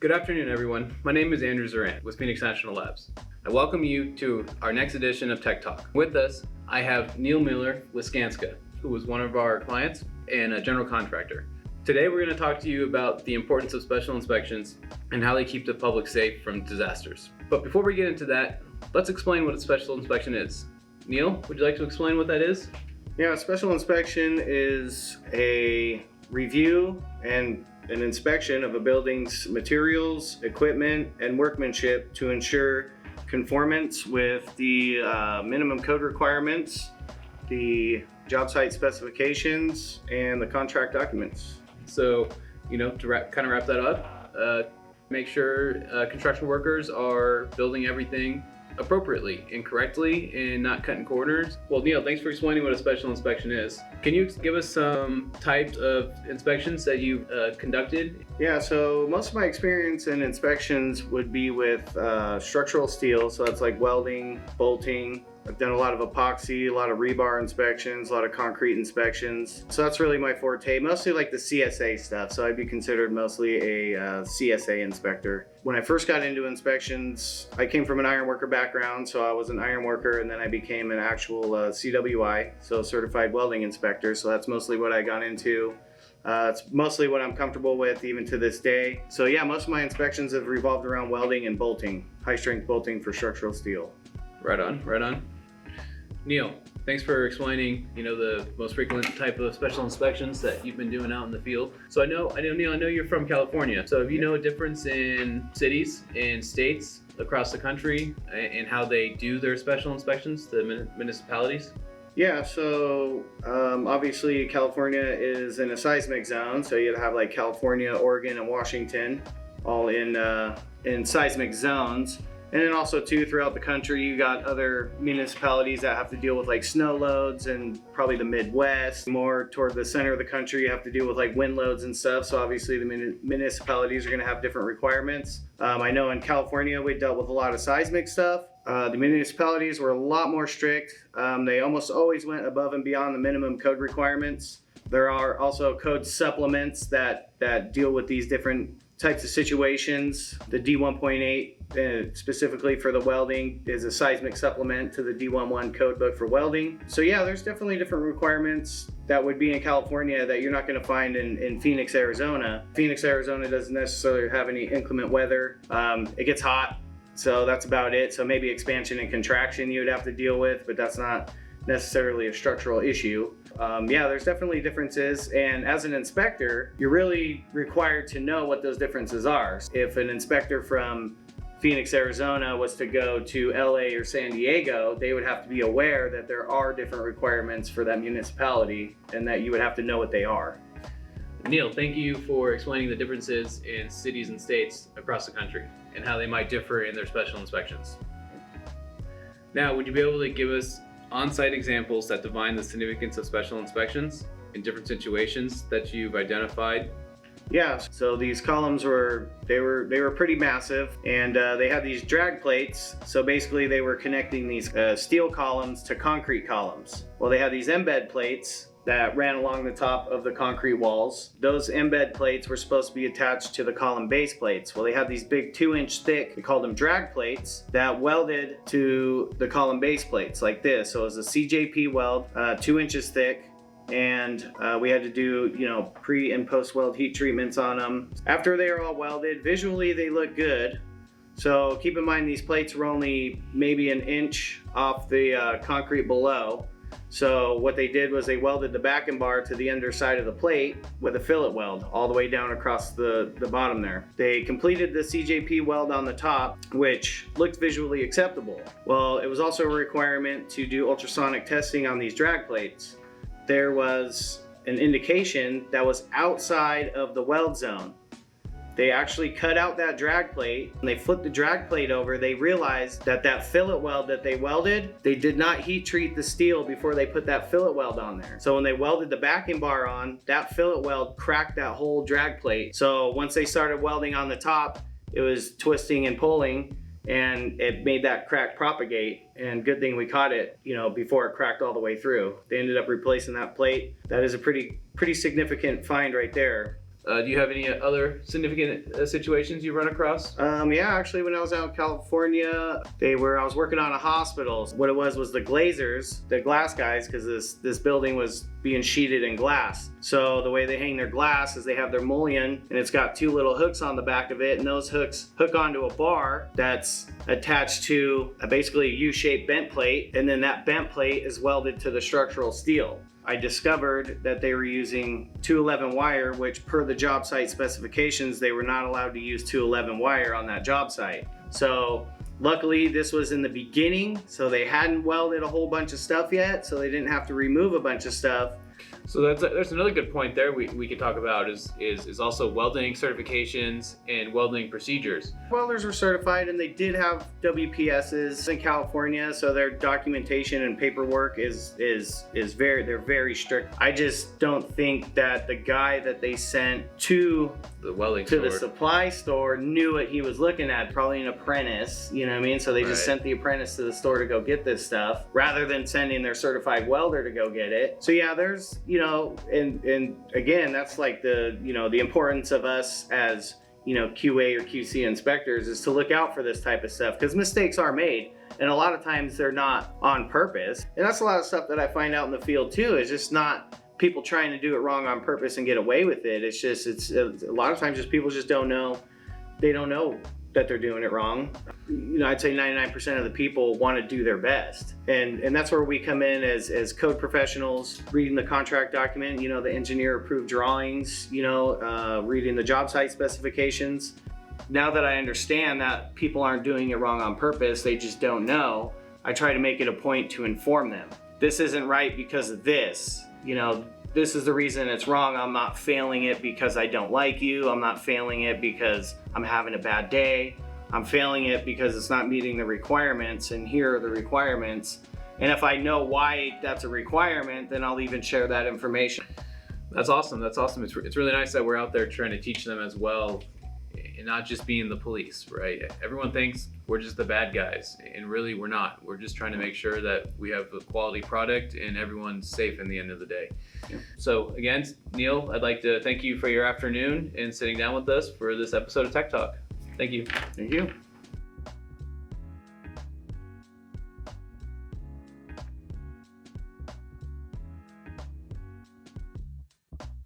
Good afternoon, everyone. My name is Andrew Zoran with Phoenix National Labs. I welcome you to our next edition of Tech Talk. With us, I have Neil Miller with Skanska, who was one of our clients and a general contractor. Today, we're going to talk to you about the importance of special inspections and how they keep the public safe from disasters. But before we get into that, let's explain what a special inspection is. Neil, would you like to explain what that is? Yeah, a special inspection is a review and an inspection of a building's materials, equipment, and workmanship to ensure conformance with the minimum code requirements, the job site specifications, and the contract documents. So, to wrap that up, make sure construction workers are building everything appropriately and correctly and not cutting corners. Well, Neil, thanks for explaining what a special inspection is. Can you give us some types of inspections that you've conducted? Yeah, so most of my experience in inspections would be with structural steel, so that's like welding, bolting. I've done a lot of epoxy, a lot of rebar inspections, a lot of concrete inspections. So that's really my forte, mostly like the CSA stuff. So I'd be considered mostly a CSA inspector. When I first got into inspections, I came from an ironworker background, so I was an ironworker, and then I became an actual CWI, so certified welding inspector. So that's mostly what I got into. It's mostly what I'm comfortable with even to this day. So yeah, most of my inspections have revolved around welding and bolting, high strength bolting for structural steel. Right on, right on. Neil, thanks for explaining, the most frequent type of special inspections that you've been doing out in the field. So I know, Neil, I know you're from California. So have you know a difference in cities and states across the country and how they do their special inspections, the municipalities? Yeah, so obviously California is in a seismic zone, so you'd have like California, Oregon, and Washington all in seismic zones. And then also too, throughout the country, you got other municipalities that have to deal with like snow loads, and probably the Midwest. More toward the center of the country, you have to deal with like wind loads and stuff. So obviously the municipalities are gonna have different requirements. I know in California, we dealt with a lot of seismic stuff. The municipalities were a lot more strict. They almost always went above and beyond the minimum code requirements. There are also code supplements that deal with these different types of situations. The D1.8, specifically for the welding, is a seismic supplement to the D11 code book for welding. So yeah, there's definitely different requirements that would be in California that you're not going to find in Phoenix, Arizona. Phoenix, Arizona doesn't necessarily have any inclement weather. It gets hot, so that's about it. So maybe expansion and contraction you would have to deal with, but that's not necessarily a structural issue. Yeah, there's definitely differences, and as an inspector, you're really required to know what those differences are. If an inspector from Phoenix, Arizona was to go to LA or San Diego, they would have to be aware that there are different requirements for that municipality and that you would have to know what they are. Neil, thank you for explaining the differences in cities and states across the country and how they might differ in their special inspections. Now, would you be able to give us on-site examples that define the significance of special inspections in different situations that you've identified? Yeah, so these columns were pretty massive, and they had these drag plates. So basically they were connecting these steel columns to concrete columns. Well, they had these embed plates that ran along the top of the concrete walls. Those embed plates were supposed to be attached to the column base plates. Well, they had these big 2-inch thick, we called them drag plates, that welded to the column base plates like this. So it was a CJP weld, 2 inches thick, and we had to do, pre and post weld heat treatments on them. After they were all welded, visually they look good. So keep in mind these plates were only maybe an inch off the concrete below. So what they did was they welded the backing bar to the underside of the plate with a fillet weld all the way down across the bottom there. They completed the CJP weld on the top, which looked visually acceptable. Well, it was also a requirement to do ultrasonic testing on these drag plates. There was an indication that was outside of the weld zone. They actually cut out that drag plate. When they flipped the drag plate over, they realized that fillet weld that they welded, they did not heat treat the steel before they put that fillet weld on there. So when they welded the backing bar on, that fillet weld cracked that whole drag plate. So once they started welding on the top, it was twisting and pulling, and it made that crack propagate. And good thing we caught it, before it cracked all the way through. They ended up replacing that plate. That is a pretty significant find right there. Do you have any other significant situations you've run across? Yeah, actually, when I was out in California, I was working on a hospital. What it was the glazers, the glass guys, because this building was being sheeted in glass. So the way they hang their glass is they have their mullion, and it's got two little hooks on the back of it, and those hooks hook onto a bar that's attached to basically a U-shaped bent plate, and then that bent plate is welded to the structural steel. I discovered that they were using 211 wire, which per the job site specifications, they were not allowed to use 211 wire on that job site. So luckily this was in the beginning, so they hadn't welded a whole bunch of stuff yet, so they didn't have to remove a bunch of stuff. So there's another good point there we could talk about is also welding certifications and welding procedures. Welders were certified and they did have WPSs in California, so their documentation and paperwork they're very strict. I just don't think that the guy that they sent to the supply store knew what he was looking at. Probably an apprentice, you know what I mean? So they just sent the apprentice to the store to go get this stuff rather than sending their certified welder to go get it. So yeah, there's, and again, that's like the importance of us as, QA or QC inspectors is to look out for this type of stuff, because mistakes are made. And a lot of times they're not on purpose. And that's a lot of stuff that I find out in the field too, is just not people trying to do it wrong on purpose and get away with it. It's a lot of times just people just don't know. They don't know that they're doing it wrong. I'd say 99% of the people want to do their best. And that's where we come in as code professionals, reading the contract document, the engineer approved drawings, reading the job site specifications. Now that I understand that people aren't doing it wrong on purpose, they just don't know, I try to make it a point to inform them. This isn't right because of this. This is the reason it's wrong. I'm not failing it because I don't like you. I'm not failing it because I'm having a bad day. I'm failing it because it's not meeting the requirements, and here are the requirements. And if I know why that's a requirement, then I'll even share that information. That's awesome. That's awesome. It's really nice that we're out there trying to teach them as well, and not just being the police, right? Everyone thinks we're just the bad guys, and really we're not. We're just trying to make sure that we have a quality product and everyone's safe in the end of the day. Yeah. So again, Neil, I'd like to thank you for your afternoon and sitting down with us for this episode of Tech Talk. Thank you. Thank you.